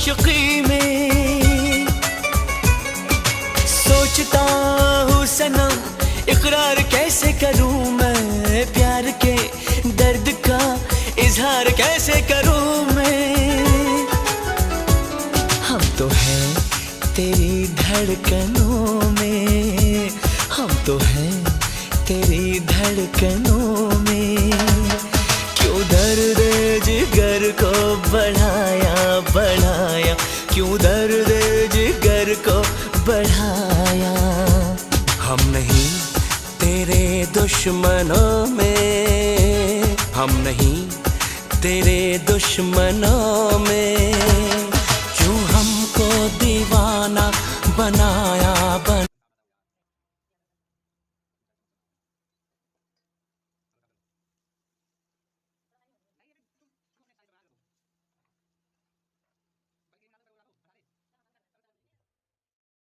आशिकी में। सोचता हूँ सनम इकरार कैसे करूँ मैं, प्यार के दर्द का इजहार कैसे करूँ मैं। हम तो हैं तेरी धड़कनों में, हम तो हैं तेरी धड़कनों में। क्यों दर्द जिगर को बढ़ाया बढ़ाया, क्यों दर्द जिगर को बढ़ाया। हम नहीं तेरे दुश्मनों में, हम नहीं तेरे दुश्मनों में।